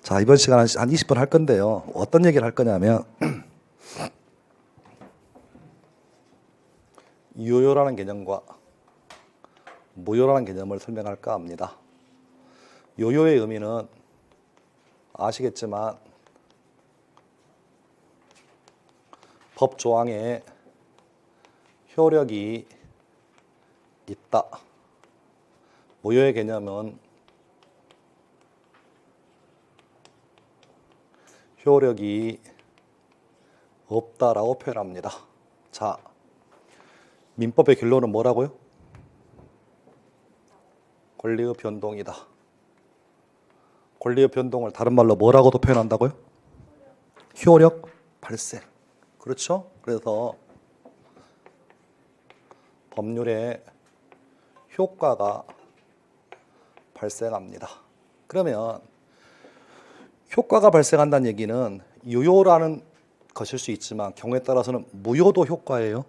자, 이번 시간은 한 20분 할 건데요. 어떤 얘기를 할 거냐면 유효라는 개념과 무효라는 개념을 설명할까 합니다. 유효의 의미는 아시겠지만 법 조항에 효력이 있다. 무효의 개념은 효력이 없다라고 표현합니다. 자, 민법의 결론은 뭐라고요? 권리의 변동이다. 권리의 변동을 다른 말로 뭐라고도 표현한다고요? 효력 발생. 그렇죠? 그래서 법률에 효과가 발생합니다. 그러면 효과가 발생한다는 얘기는 유효라는 것일 수 있지만 경우에 따라서는 무효도 효과예요.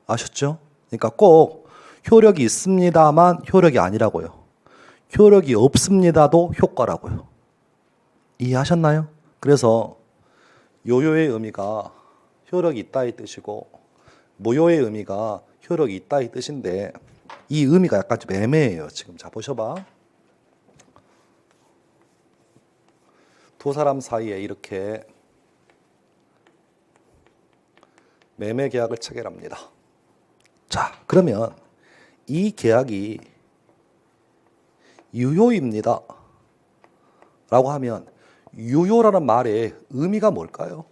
아셨죠? 그러니까 꼭 효력이 있습니다만 효력이 아니라고요. 효력이 없습니다도 효과라고요. 이해하셨나요? 그래서 유효의 의미가 효력이 있다의 뜻이고 무효의 의미가 효력이 있다의 뜻인데 이 의미가 약간 좀 애매해요. 지금 자 보셔봐. 두 사람 사이에 이렇게 매매 계약을 체결합니다. 자, 그러면 이 계약이 유효입니다. 라고 하면 유효라는 말의 의미가 뭘까요?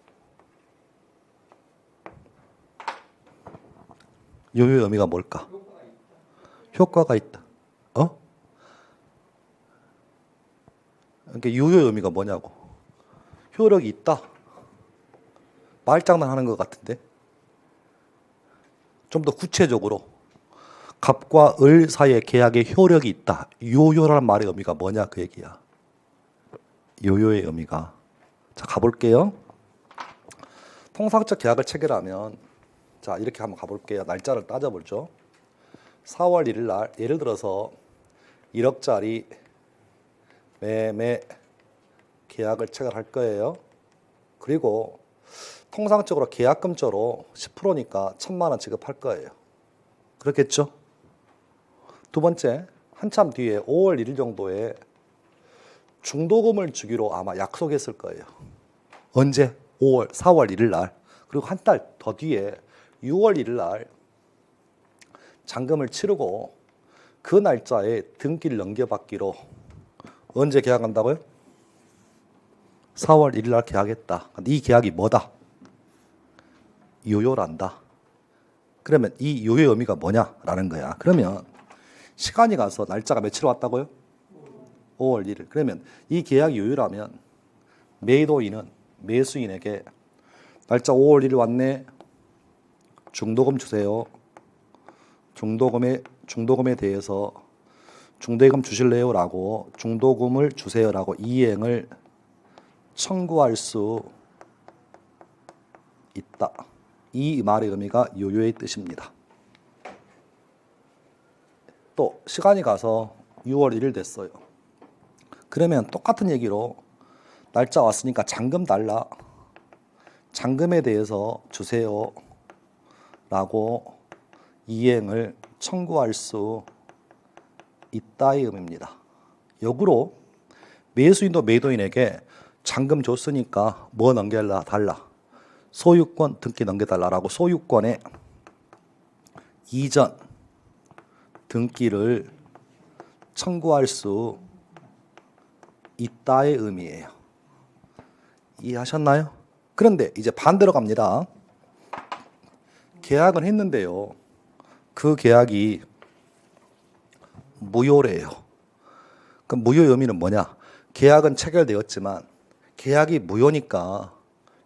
유효의 의미가 뭘까? 효과가 있다. 어? 그러니까 유효의 의미가 뭐냐고. 효력이 있다. 말장난 하는 것 같은데. 좀 더 구체적으로 갑과 을 사이의 계약에 효력이 있다. 유효라는 말의 의미가 뭐냐 그 얘기야. 유효의 의미가. 자, 가볼게요. 통상적 계약을 체결하면 자, 이렇게 한번 가볼게요. 날짜를 따져보죠. 4월 1일 날 예를 들어서 1억짜리 매매 계약을 체결할 거예요. 그리고 통상적으로 계약금조로 10%니까 1,000만 원 지급할 거예요. 그렇겠죠? 두 번째, 한참 뒤에 5월 1일 정도에 중도금을 주기로 아마 약속했을 거예요. 언제? 4월 1일 날. 그리고 한 달 더 뒤에 6월 1일 날 잔금을 치르고 그 날짜에 등기를 넘겨받기로 언제 계약한다고요? 4월 1일 날 계약했다. 이 계약이 뭐다? 유효란다. 그러면 이 유효의 의미가 뭐냐라는 거야. 그러면 시간이 가서 날짜가 며칠 왔다고요? 5월 1일. 그러면 이 계약이 유효라면 매도인은 매수인에게 날짜 5월 1일 왔네. 중도금 주세요. 중도금에 대해서 중도금 주실래요? 라고 중도금을 주세요. 라고 이행을 청구할 수 있다. 이 말의 의미가 유효의 뜻입니다. 또 시간이 가서 6월 1일 됐어요. 그러면 똑같은 얘기로 날짜 왔으니까 잔금 달라. 잔금에 대해서 주세요. 라고 이행을 청구할 수 있다의 의미입니다. 역으로 매수인도 매도인에게 잔금 줬으니까 뭐 넘겨달라. 소유권 등기 넘겨달라고 소유권의 이전 등기를 청구할 수 있다의 의미예요. 이해하셨나요? 그런데 이제 반대로 갑니다. 계약은 했는데요. 그 계약이 무효래요. 그럼 무효의 의미는 뭐냐? 계약은 체결되었지만 계약이 무효니까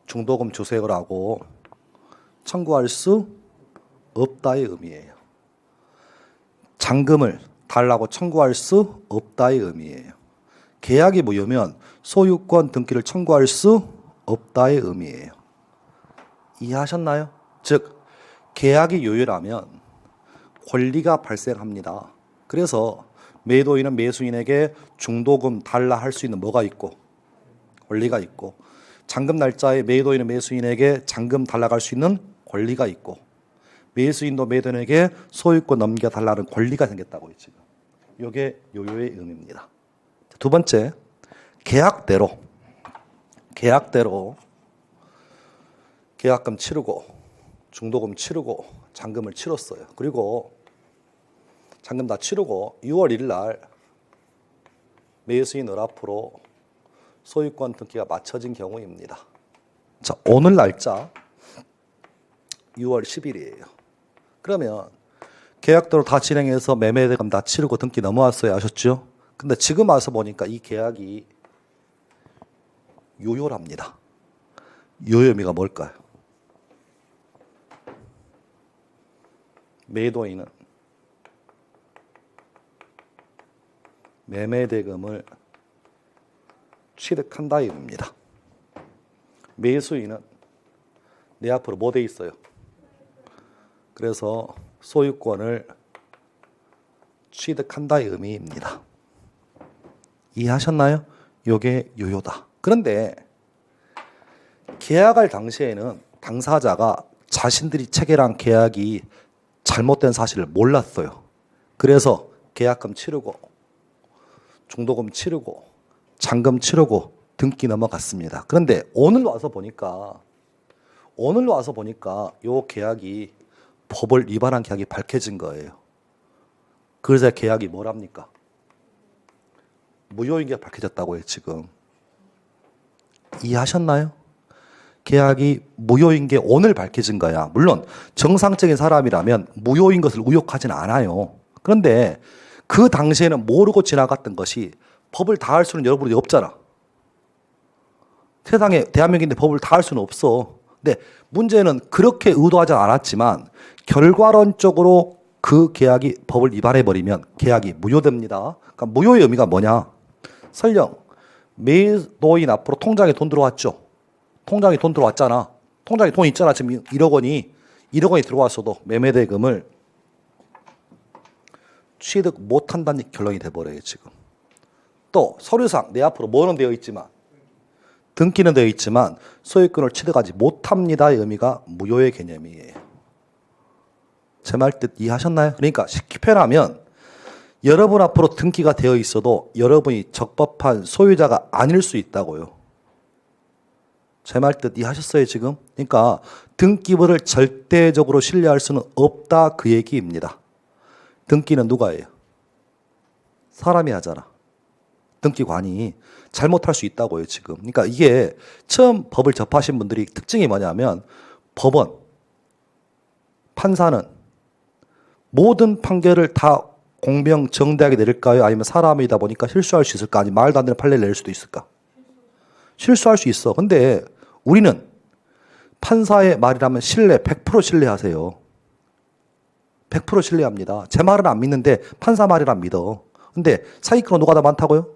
중도금 주세요라고 청구할 수 없다의 의미예요. 잔금을 달라고 청구할 수 없다의 의미예요. 계약이 무효면 소유권 등기를 청구할 수 없다의 의미예요. 이해하셨나요? 즉 계약이 유효라면 권리가 발생합니다. 그래서 매도인은 매수인에게 중도금 달라 할 수 있는 뭐가 있고 권리가 있고, 잔금 날짜에 매도인은 매수인에게 잔금 달라갈 수 있는 권리가 있고, 매수인도 매도인에게 소유권 넘겨달라는 권리가 생겼다고요. 지금 이게 요요의 의미입니다. 두 번째, 계약대로 계약금 치르고 중도금 치르고 잔금을 치렀어요. 그리고 잔금 다 치르고 6월 1일 날 매수인 을앞으로 소유권 등기가 마쳐진 경우입니다. 자, 오늘 날짜 6월 10일이에요. 그러면 계약대로 다 진행해서 매매대금 다 치르고 등기 넘어왔어요. 아셨죠? 근데 지금 와서 보니까 이 계약이 요요랍니다. 요요 의미가 뭘까요? 매도인은 매매대금을 취득한다 이겁니다. 매수인은 내 앞으로 뭐 돼 있어요? 그래서 소유권을 취득한다의 의미입니다. 이해하셨나요? 이게 요요다. 그런데 계약할 당시에는 당사자가 자신들이 체결한 계약이 잘못된 사실을 몰랐어요. 그래서 계약금 치르고 중도금 치르고 잔금 치르고 등기 넘어갔습니다. 그런데 오늘 와서 보니까 이 계약이 법을 위반한 계약이 밝혀진 거예요. 그래서 계약이 뭐랍니까? 무효인 게 밝혀졌다고요. 지금 이해하셨나요? 계약이 무효인 게 오늘 밝혀진 거야. 물론 정상적인 사람이라면 무효인 것을 의혹하지는 않아요. 그런데 그 당시에는 모르고 지나갔던 것이 법을 다 할 수는 여러분이 없잖아. 세상에 대한민국인데 법을 다 할 수는 없어. 근데 문제는 그렇게 의도하지 않았지만 결과론적으로 그 계약이 법을 위반해버리면 계약이 무효됩니다. 그러니까 무효의 의미가 뭐냐? 설령 매도인 앞으로 통장에 돈 들어왔죠. 통장에 돈 들어왔잖아. 통장에 돈 있잖아. 지금 1억 원이 들어왔어도 매매대금을 취득 못한다는 결론이 돼버려요. 지금 또 서류상 내 앞으로 뭐는 되어 있지만 등기는 되어 있지만 소유권을 취득하지 못합니다의 의미가 무효의 개념이에요. 제 말 뜻 이해하셨나요? 그러니까 쉽게 표현하면 여러분 앞으로 등기가 되어 있어도 여러분이 적법한 소유자가 아닐 수 있다고요. 제 말 뜻 이해하셨어요 지금? 그러니까 등기부를 절대적으로 신뢰할 수는 없다 그 얘기입니다. 등기는 누가 해요? 사람이 하잖아. 등기관이 잘못할 수 있다고요 지금. 그러니까 이게 처음 법을 접하신 분들이 특징이 뭐냐면 법원, 판사는 모든 판결을 다 공명 정대하게 내릴까요? 아니면 사람이다 보니까 실수할 수 있을까? 아니면 말도 안 되는 판례를 낼 수도 있을까? 실수할 수 있어. 근데 우리는 판사의 말이라면 100% 신뢰하세요. 100% 신뢰합니다. 제 말은 안 믿는데 판사 말이란 믿어. 근데 사기꾼은 누가 더 많다고요?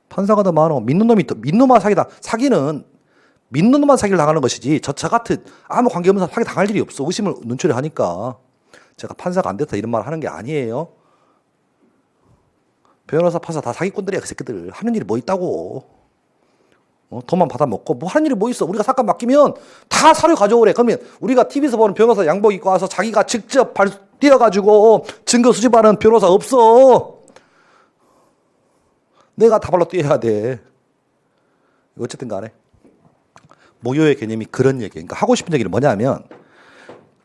판사가 더 많어. 믿는 놈만 사기다. 사기는 믿는 놈만 사기를 당하는 것이지 저 같은 아무 관계없는 사기 당할 일이 없어. 의심을 눈초리 하니까. 제가 판사가 안 됐다 이런 말 하는 게 아니에요. 변호사, 판사 다 사기꾼들이야. 그 새끼들. 하는 일이 뭐 있다고. 돈만 받아먹고 뭐 하는 일이 뭐 있어. 우리가 사건 맡기면 다 사료 가져오래. 그러면 우리가 TV에서 보는 변호사 양복 입고 와서 자기가 직접 뛰어가지고 증거 수집하는 변호사 없어. 내가 다발로 뛰어야 돼. 어쨌든 간에 무효의 개념이 그런 얘기예요. 그러니까 하고 싶은 얘기는 뭐냐면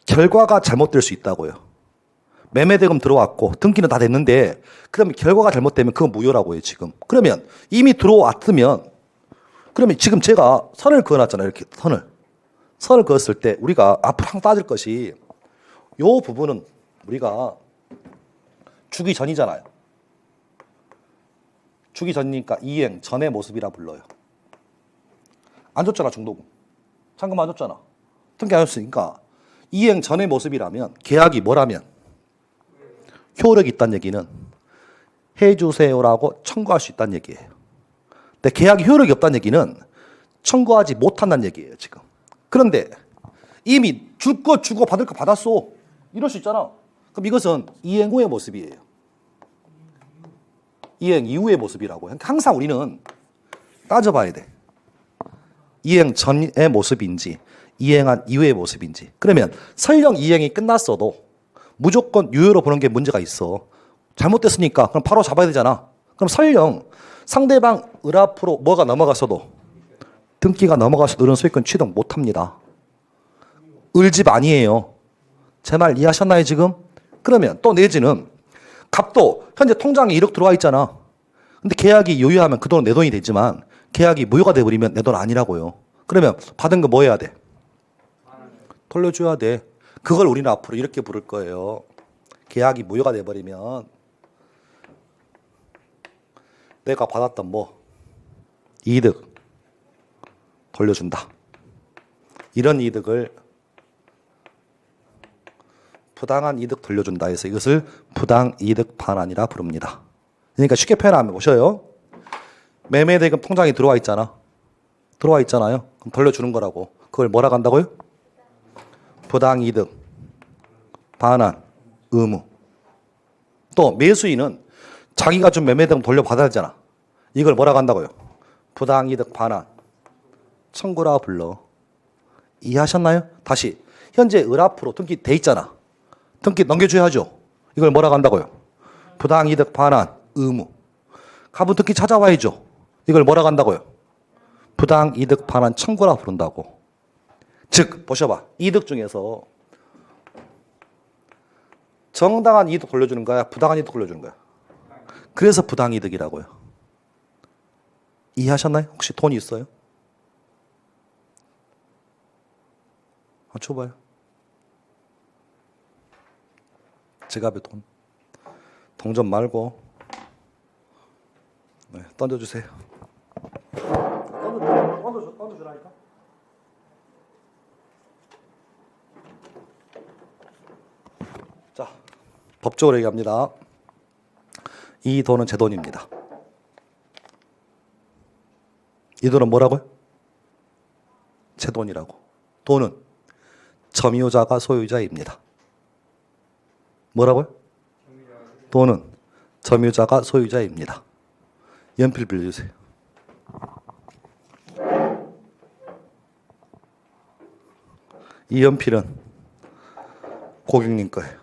결과가 잘못될 수 있다고요. 매매대금 들어왔고 등기는 다 됐는데 그러면 결과가 잘못되면 그건 무효라고요 지금. 그러면 이미 들어왔으면 그러면 지금 제가 선을 그어놨잖아요. 이렇게 선을 그었을 때 우리가 앞으로 항상 따질 것이 요 부분은 우리가 주기 전이잖아요. 주기 전이니까 이행 전의 모습이라 불러요. 안 줬잖아 중도금. 잔금 안 줬잖아. 등기 안 줬으니까 이행 전의 모습이라면 계약이 뭐라면 효력이 있다는 얘기는 해주세요라고 청구할 수 있다는 얘기예요. 근데 계약이 효력이 없다는 얘기는 청구하지 못한다는 얘기예요 지금. 그런데 이미 줄 거 주고 받을 거 받았어. 이럴 수 있잖아. 그럼 이것은 이행 후의 모습이에요. 이행 이후의 모습이라고. 항상 우리는 따져봐야 돼. 이행 전의 모습인지 이행한 이후의 모습인지. 그러면 설령 이행이 끝났어도 무조건 유효로 보는 게 문제가 있어. 잘못됐으니까 그럼 바로 잡아야 되잖아. 그럼 설령 상대방 을 앞으로 뭐가 넘어갔어도 등기가 넘어가서도 이런 소유권 취득 못합니다. 을집 아니에요. 제 말 이해하셨나요 지금? 그러면 또 내지는 갑도 현재 통장에 1억 들어와 있잖아. 근데 계약이 유효하면 그 돈은 내 돈이 되지만 계약이 무효가 돼버리면 내 돈 아니라고요. 그러면 받은 거 뭐 해야 돼? 돌려줘야 돼. 그걸 우리는 앞으로 이렇게 부를 거예요. 계약이 무효가 돼버리면 내가 받았던 뭐 이득 돌려준다. 이런 이득을 부당한 이득 돌려준다 해서 이것을 부당이득 반환이라 부릅니다. 그러니까 쉽게 표현하면 보셔요. 매매대금 통장에 들어와 있잖아. 들어와 있잖아요. 그럼 돌려주는 거라고. 그걸 뭐라 한다고요? 부당이득 반환 의무. 또 매수인은 자기가 좀 매매대금 돌려받아야 되잖아. 이걸 뭐라 한다고요? 부당이득 반환 청구라 불러. 이해하셨나요? 다시 현재 을 앞으로 등기 돼 있잖아. 등기 넘겨줘야죠. 이걸 뭐라 한다고요? 부당이득 반환 의무. 가분 등기 찾아와야죠. 이걸 뭐라 한다고요? 부당이득 반환 청구라 부른다고. 즉 보셔봐. 이득 중에서 정당한 이득 돌려주는 거야? 부당한 이득 돌려주는 거야? 그래서 부당이득이라고요. 이해하셨나요? 혹시 돈이 있어요? 줘봐요. 지갑에 돈. 동전 말고 네, 던져주세요. 던져주라니까. 자, 법적으로 얘기합니다. 이 돈은 제 돈입니다. 이 돈은 뭐라고요? 제 돈이라고. 돈은 점유자가 소유자입니다. 뭐라고요? 돈은 점유자가 소유자입니다. 연필 빌려주세요. 이 연필은 고객님 거예요.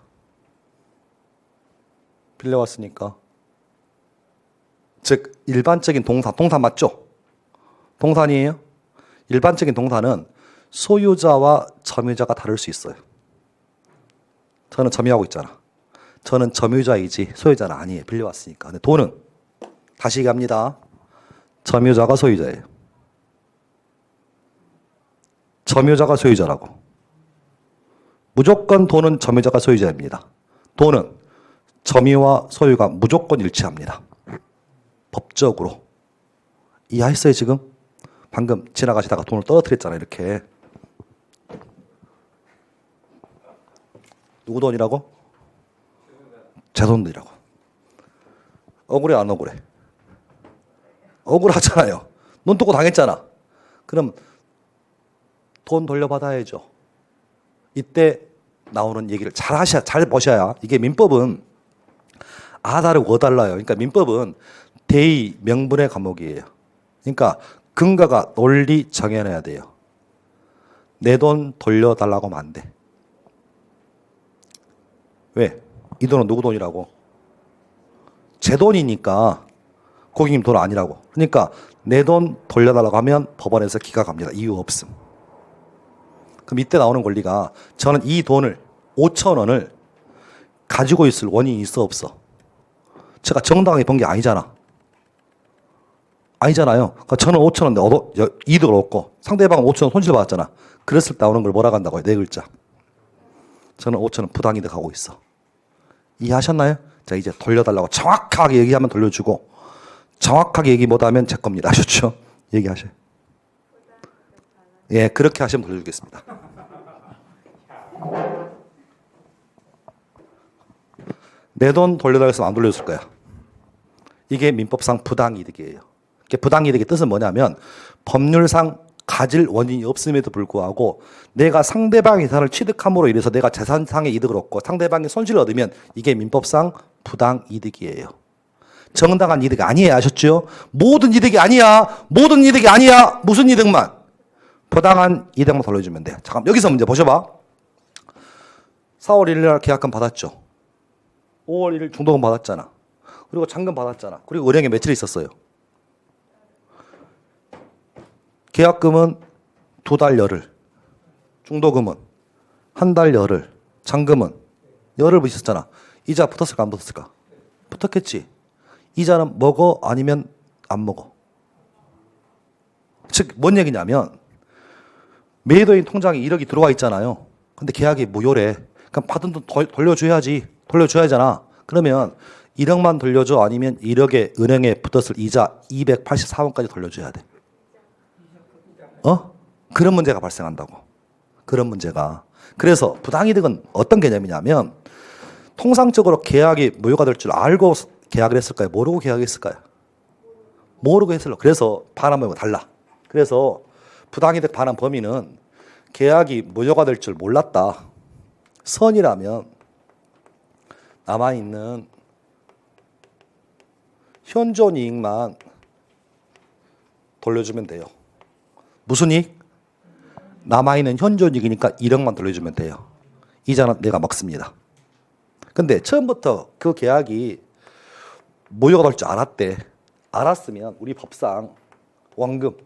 빌려왔으니까. 즉 일반적인 동사 맞죠? 동산이에요? 일반적인 동사는 소유자와 점유자가 다를 수 있어요. 저는 점유하고 있잖아. 저는 점유자이지 소유자는 아니에요. 빌려왔으니까. 근데 돈은 다시 얘기합니다. 점유자가 소유자예요. 점유자가 소유자라고. 무조건 돈은 점유자가 소유자입니다. 돈은 점유와 소유가 무조건 일치합니다. 법적으로. 이해했어요 지금? 방금 지나가시다가 돈을 떨어뜨렸잖아요. 이렇게. 누구 돈이라고? 제 돈이라고. 억울해 안 억울해? 억울하잖아요. 눈 뜨고 당했잖아. 그럼 돈 돌려받아야죠. 이때 나오는 얘기를 잘 보셔야. 이게 민법은 아 다르고 어 달라요. 그러니까 민법은 대의 명분의 과목이에요. 그러니까 근거가 논리 정해놔야 돼요. 내 돈 돌려달라고 하면 안 돼. 왜? 이 돈은 누구 돈이라고? 제 돈이니까 고객님 돈 아니라고. 그러니까 내 돈 돌려달라고 하면 법원에서 기각 갑니다. 이유 없음. 그럼 이때 나오는 권리가 저는 이 돈을 5천 원을 가지고 있을 원인이 있어 없어? 제가 정당하게 번 게 아니잖아. 아니잖아요. 그러니까 저는 5천 원 이득을 얻고 상대방은 5천 원 손실 받았잖아. 그랬을 때 나오는 걸 뭐라 한다고요? 네 글자. 저는 5천 원 부당이득 하고 있어. 이해하셨나요? 자 이제 돌려달라고 정확하게 얘기하면 돌려주고 정확하게 얘기 못하면 제 겁니다. 아셨죠? 얘기하셔요. 예, 그렇게 하시면 돌려주겠습니다. 내 돈 돌려달라고 해서 안 돌려줄 거야. 이게 민법상 부당이득이에요. 부당이득의 뜻은 뭐냐면 법률상 가질 원인이 없음에도 불구하고 내가 상대방의 재산을 취득함으로 인해서 내가 재산상의 이득을 얻고 상대방의 손실을 얻으면 이게 민법상 부당이득이에요. 정당한 이득이 아니에요. 아셨죠? 모든 이득이 아니야. 모든 이득이 아니야. 무슨 이득만? 부당한 이득만 돌려주면 돼. 잠깐 여기서 문제 보셔봐. 4월 1일 날 계약금 받았죠. 5월 1일 중도금 받았잖아. 그리고 잔금 받았잖아. 그리고 은행에 며칠 있었어요? 계약금은 2달 열흘, 중도금은 1달 열흘, 잔금은 열흘 있었잖아. 이자 붙었을까 안 붙었을까? 붙었겠지. 이자는 먹어 아니면 안 먹어? 즉 뭔 얘기냐면 매도인 통장에 1억이 들어와 있잖아요. 근데 계약이 무효래. 그럼 받은 돈 돌려줘야지. 돌려줘야잖아. 그러면 1억만 돌려줘 아니면 1억에 은행에 붙었을 이자 284원까지 돌려줘야 돼. 그런 문제가 발생한다고. 그런 문제가. 그래서 부당이득은 어떤 개념이냐면 통상적으로 계약이 무효가 될 줄 알고 계약을 했을까요? 모르고 계약했을까요? 모르고 했을까? 그래서 반환범위가 달라. 그래서 부당이득 반환 범위는 계약이 무효가 될 줄 몰랐다. 선이라면 남아있는 현존 이익만 돌려주면 돼요. 무슨 이익? 남아있는 현존 이익이니까 1억만 돌려주면 돼요. 이자는 내가 먹습니다. 근데 처음부터 그 계약이 무효가 될 줄 알았대. 알았으면 우리 법상 원금,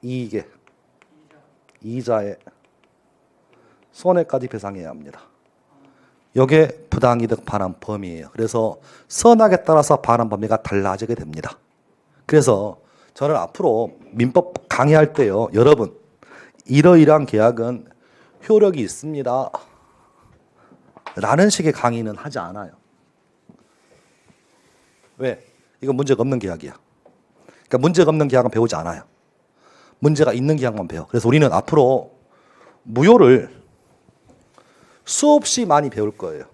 이익에, 이자에 손해까지 배상해야 합니다. 이게 부당이득 반환 범위예요. 그래서 선악에 따라서 반환 범위가 달라지게 됩니다. 그래서 저는 앞으로 민법 강의할 때요, 여러분 이러이러한 계약은 효력이 있습니다 라는 식의 강의는 하지 않아요. 왜? 이건 문제가 없는 계약이야. 그러니까 문제가 없는 계약은 배우지 않아요. 문제가 있는 계약만 배워. 그래서 우리는 앞으로 무효를 수없이 많이 배울 거예요.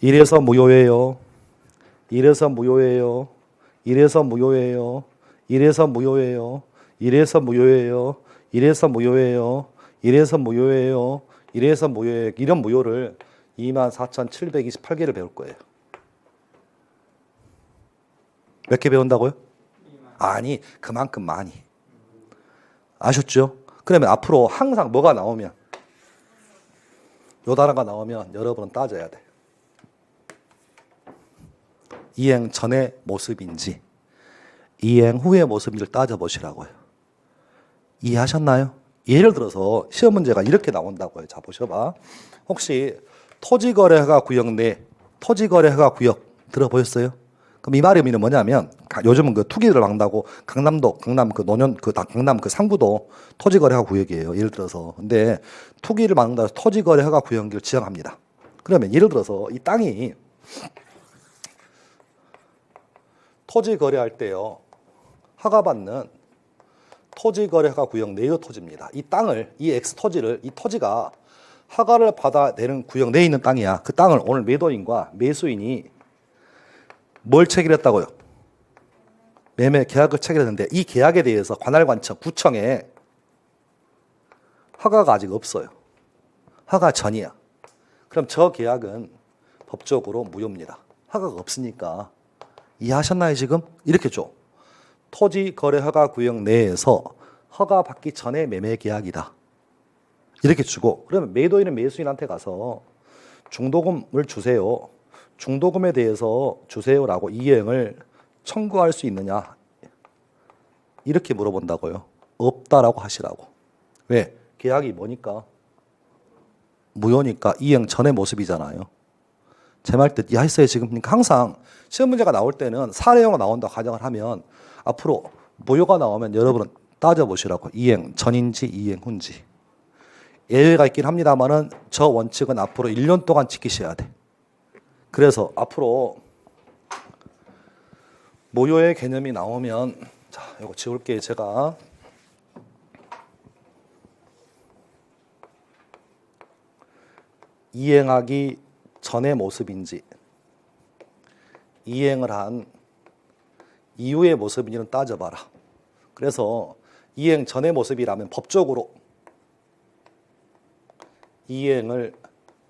이래서 무효예요. 이래서 무효예요. 이래서 무효예요. 이래서 무효예요. 이래서 무효예요. 이래서 무효예요. 이래서 무효예요. 이래서 무효예요. 이런 무효를 24,728개를 배울 거예요. 몇 개 배운다고요? 아니, 그만큼 많이. 아셨죠? 그러면 앞으로 항상 뭐가 나오면, 요 단어가 나오면 여러분은 따져야 돼. 이행 전의 모습인지 이행 후의 모습인지를 따져보시라고요. 이해하셨나요? 예를 들어서 시험 문제가 이렇게 나온다고요. 자, 보셔봐. 혹시 토지거래허가 구역 내 토지거래허가 구역 들어보셨어요? 그럼 이 말의 의미는 뭐냐면 요즘은 그 투기를 막는다고 강남도 강남 그 노년 그 강남 그 상구도 토지거래허가 구역이에요. 예를 들어서. 근데 투기를 막는다고 해서 토지거래허가 구역을 지정합니다. 그러면 예를 들어서 이 땅이 토지 거래할 때요, 허가받는 토지거래허가 구역 내의 토지입니다. 이 땅을, 이 X 토지를, 이 토지가 허가를 받아내는 구역 내에 있는 땅이야. 그 땅을 오늘 매도인과 매수인이 뭘 체결했다고요? 매매 계약을 체결했는데 이 계약에 대해서 관할관청, 구청에 허가가 아직 없어요. 허가 전이야. 그럼 저 계약은 법적으로 무효입니다. 허가가 없으니까. 이해하셨나요 지금? 이렇게 줘. 토지 거래 허가 구역 내에서 허가 받기 전에 매매 계약이다. 이렇게 주고, 그러면 매도인은 매수인한테 가서 중도금을 주세요. 중도금에 대해서 주세요라고 이행을 청구할 수 있느냐? 이렇게 물어본다고요. 없다라고 하시라고. 왜? 계약이 뭐니까? 무효니까 이행 전의 모습이잖아요. 제 말 뜻 이해했어요 지금? 그러니까 항상 시험 문제가 나올 때는 사례형으로 나온다 가정을 하면 앞으로 무효가 나오면 여러분은 따져보시라고. 이행 전인지 이행 후인지. 예외가 있긴 합니다만은 저 원칙은 앞으로 1년 동안 지키셔야 돼. 그래서 앞으로 무효의 개념이 나오면, 자, 이거 지울게요 제가. 이행하기 전의 모습인지 이행을 한 이후의 모습인지는 따져봐라. 그래서 이행 전의 모습이라면 법적으로 이행을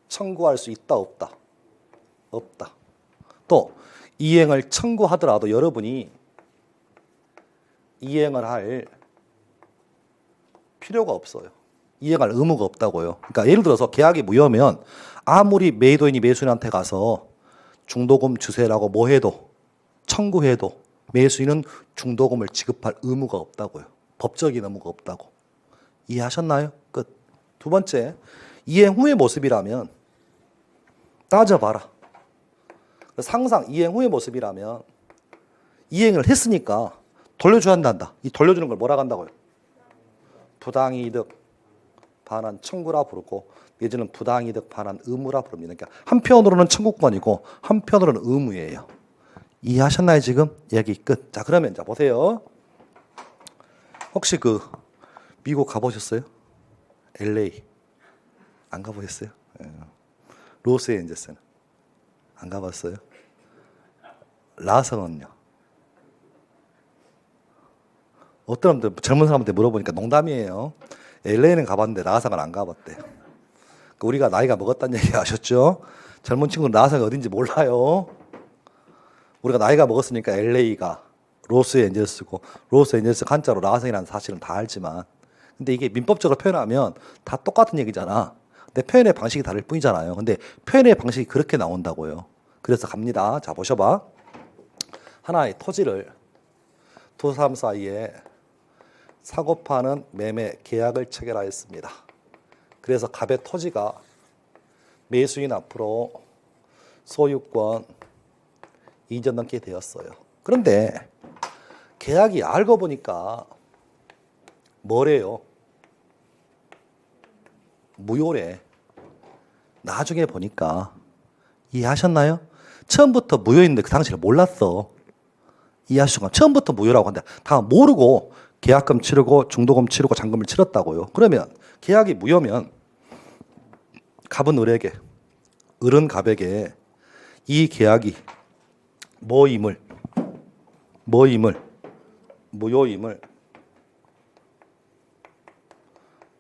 청구할 수 있다 없다? 없다. 또 이행을 청구하더라도 여러분이 이행을 할 필요가 없어요. 이행할 의무가 없다고요. 그러니까 예를 들어서 계약이 무효면 아무리 매도인이 매수인한테 가서 중도금 주세라고 뭐 해도 청구해도 매수인은 중도금을 지급할 의무가 없다고요. 법적인 의무가 없다고. 이해하셨나요? 끝. 두 번째, 이행 후의 모습이라면 따져봐라. 상상 이행 후의 모습이라면 이행을 했으니까 돌려줘야 한다. 이 돌려주는 걸 뭐라고 한다고요? 부당이득 반환 청구라 부르고 내지는 부당이득 반환 의무라 부릅니다. 그러니까 한편으로는 청구권이고 한편으로는 의무예요. 이해하셨나요 지금? 얘기 끝. 자 그러면 자 보세요. 혹시 그 미국 가보셨어요? LA 안 가보셨어요? 로스앤젤레스는 안 가봤어요? 라성은요? 어떤 사람들 젊은 사람한테 물어보니까 농담이에요. LA는 가봤는데 라성은 안 가봤대. 우리가 나이가 먹었다는 얘기 아셨죠? 젊은 친구는 라성이 어딘지 몰라요. 우리가 나이가 먹었으니까 LA가 로스앤젤레스고 로스앤젤레스 한자로 라성이라는 사실은 다 알지만 근데 이게 민법적으로 표현하면 다 똑같은 얘기잖아. 근데 표현의 방식이 다를 뿐이잖아요. 근데 표현의 방식이 그렇게 나온다고요. 그래서 갑니다. 자 보셔봐. 하나의 토지를 두 사람 사이에 사고 파는 매매 계약을 체결하였습니다. 그래서 갑의 토지가 매수인 앞으로 소유권 이전 넘게 되었어요. 그런데 계약이 알고 보니까 뭐래요? 무효래. 나중에 보니까 이해하셨나요? 처음부터 무효인데 그 당시를 몰랐어. 이해하시고 처음부터 무효라고 한다. 다 모르고 계약금 치르고 중도금 치르고 잔금을 치렀다고요. 그러면 계약이 무효면 갑은 을에게 을은 갑에게 이 계약이 무효임을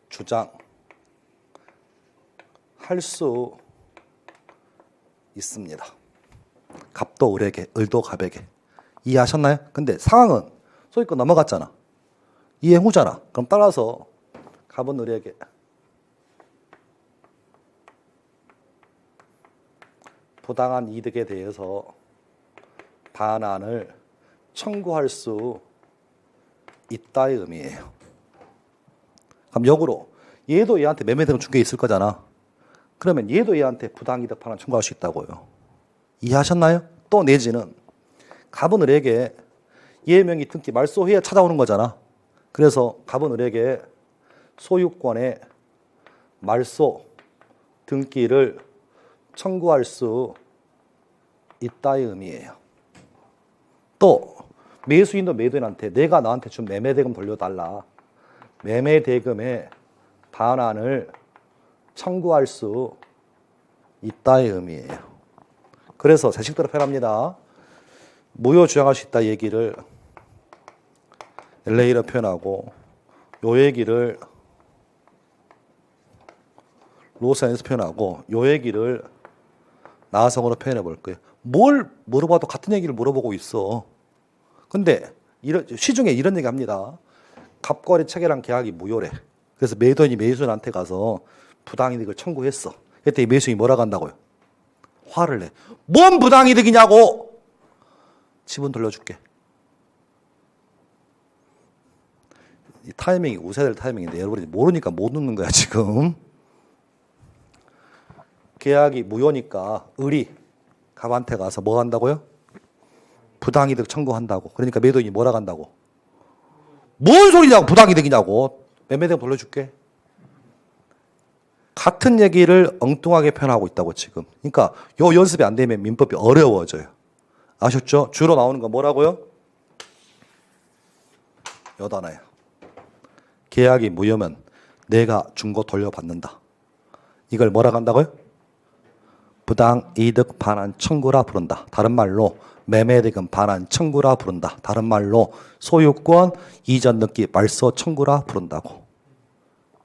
주장할 수 있습니다. 갑도 을에게 을도 갑에게. 이해하셨나요? 근데 상황은 소유권 넘어갔잖아. 이행 후잖아. 그럼 따라서 갑은 을에게 부당한 이득에 대해서 반환을 청구할 수 있다의 의미예요. 그럼 역으로 얘도 얘한테 매매대금 준 게 있을 거잖아. 그러면 얘도 얘한테 부당이득 반환 청구할 수 있다고요. 이해하셨나요? 또 내지는 갑은 을에게 얘 명의 등기 말소해야 찾아오는 거잖아. 그래서 갑은 을에게 소유권의 말소 등기를 청구할 수 있다의 의미예요. 또 매수인도 매도인한테 내가 나한테 준 매매대금 돌려달라. 매매대금의 반환을 청구할 수 있다의 의미예요. 그래서 제 식대로 표현합니다. 무효 주장할 수 있다 얘기를 LA로 표현하고 요 얘기를 로스앤젤레스 표현하고 요 얘기를 나성으로 표현해 볼 거예요. 뭘 물어봐도 같은 얘기를 물어보고 있어. 근데 시중에 이런 얘기 합니다. 갑과 을이 체결한 계약이 무효래. 그래서 매도인이 매수인한테 가서 부당이득을 청구했어. 그때 매수인이 뭐라고 한다고요? 화를 내. 뭔 부당이득이냐고! 집은 돌려줄게. 이 타이밍이 웃어야 될 타이밍인데 여러분이 모르니까 못 웃는 거야 지금. 계약이 무효니까 을이 갑한테 가서 뭐 한다고요? 부당이득 청구한다고. 그러니까 매도인이 뭐라고 한다고? 뭔 소리냐고 부당이득이냐고. 매매대금 돌려줄게. 같은 얘기를 엉뚱하게 표현하고 있다고 지금. 그러니까 요 연습이 안 되면 민법이 어려워져요. 아셨죠? 주로 나오는 거 뭐라고요? 요 단어예요. 계약이 무효면 내가 준 거 돌려받는다. 이걸 뭐라고 한다고요? 부당이득 반환 청구라 부른다. 다른 말로 매매대금 반환 청구라 부른다. 다른 말로 소유권 이전 등기 말소 청구라 부른다고.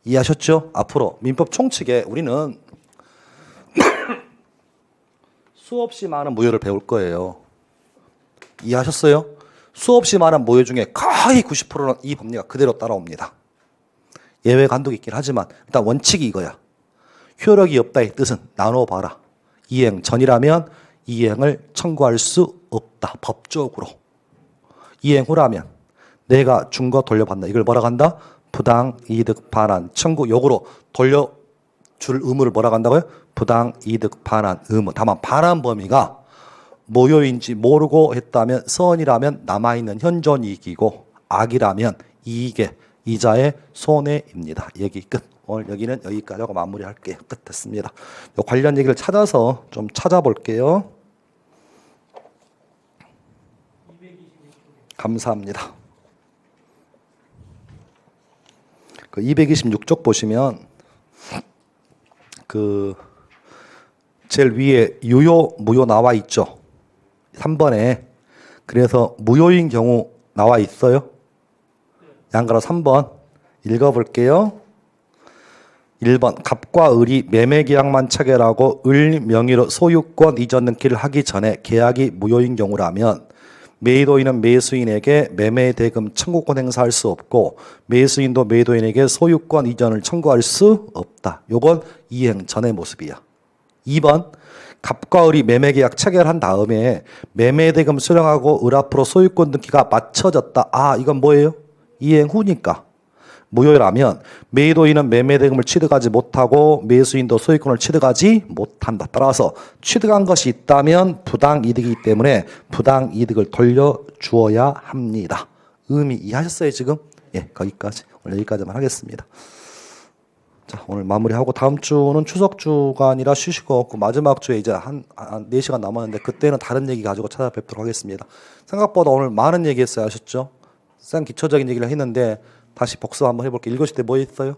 이해하셨죠? 앞으로 민법 총칙에 우리는 수없이 많은 무효를 배울 거예요. 이해하셨어요? 수없이 많은 무효 중에 거의 90%는 이 법리가 그대로 따라옵니다. 예외 간독이 있긴 하지만 일단 원칙이 이거야. 효력이 없다의 뜻은 나눠봐라. 이행 전이라면 이행을 청구할 수 없다. 법적으로. 이행 후라면 내가 준 거 돌려받는다. 이걸 뭐라고 한다? 부당이득 반환 청구. 요구로 돌려줄 의무를 뭐라고 한다고요? 부당이득 반환 의무. 다만 반환 범위가 무효인지 모르고 했다면 선이라면 남아있는 현존이익이고 악이라면 이익의 이자의 손해입니다. 얘기 끝. 오늘 여기는 여기까지 하고 마무리할게요. 끝 됐습니다. 요 관련 얘기를 찾아서 좀 찾아볼게요. 감사합니다. 그 226쪽 보시면 그 제일 위에 유효 무효 나와 있죠. 3번에 그래서 무효인 경우 나와 있어요. 양가로 3번 읽어볼게요. 1번 갑과 을이 매매계약만 체결하고 을 명의로 소유권 이전 등기를 하기 전에 계약이 무효인 경우라면 매도인은 매수인에게 매매대금 청구권 행사할 수 없고 매수인도 매도인에게 소유권 이전을 청구할 수 없다. 요건 이행 전의 모습이야. 2번 갑과 을이 매매계약 체결한 다음에 매매대금 수령하고 을 앞으로 소유권 등기가 맞춰졌다. 아, 이건 뭐예요? 이행 후니까. 무효라면 매도인은 매매대금을 취득하지 못하고 매수인도 소유권을 취득하지 못한다. 따라서 취득한 것이 있다면 부당이득이기 때문에 부당이득을 돌려주어야 합니다. 의미 이해하셨어요 지금? 예, 거기까지. 오늘 여기까지만 하겠습니다. 자, 오늘 마무리하고 다음 주는 추석 주가 아니라 쉬시고 없고 마지막 주에 이제 한 4시간 남았는데 그때는 다른 얘기 가지고 찾아뵙도록 하겠습니다. 생각보다 오늘 많은 얘기 했어요. 아셨죠? 생 기초적인 얘기를 했는데 다시 복습 한번 해볼게요. 읽으실 때 뭐 있어요?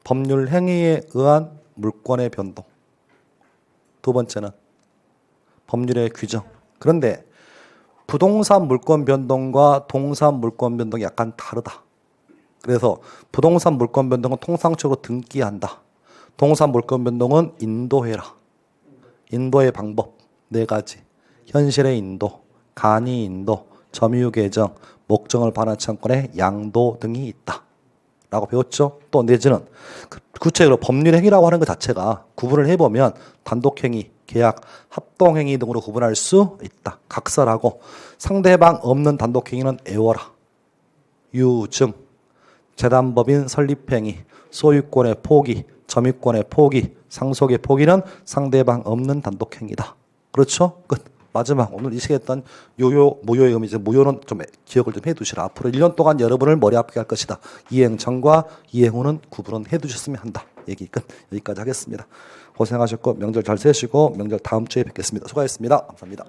법률 행위에 의한 물권의 변동. 두 번째는 법률의 규정. 그런데 부동산 물권 변동과 동산 물권 변동이 약간 다르다. 그래서 부동산 물권 변동은 통상적으로 등기한다. 동산 물권 변동은 인도해라. 인도의 방법 4가지. 현실의 인도, 간이 인도, 점유 개정, 목적을 반환 청구권의 양도 등이 있다. 라고 배웠죠? 또 내지는 구체적으로 법률행위라고 하는 것 자체가 구분을 해보면 단독행위, 계약, 합동행위 등으로 구분할 수 있다. 각설하고 상대방 없는 단독행위는 애워라. 유증, 재단법인 설립행위, 소유권의 포기, 점유권의 포기, 상속의 포기는 상대방 없는 단독행위다. 그렇죠? 끝. 마지막 오늘 이 시간에 했던 요요, 무효의 의미죠. 무효는 좀 기억을 좀 해두시라. 앞으로 1년 동안 여러분을 머리 아프게 할 것이다. 이행 전과 이행 후는 구분은 해두셨으면 한다. 얘기 끝. 여기까지 하겠습니다. 고생하셨고 명절 잘 세시고 명절 다음 주에 뵙겠습니다. 수고하셨습니다. 감사합니다.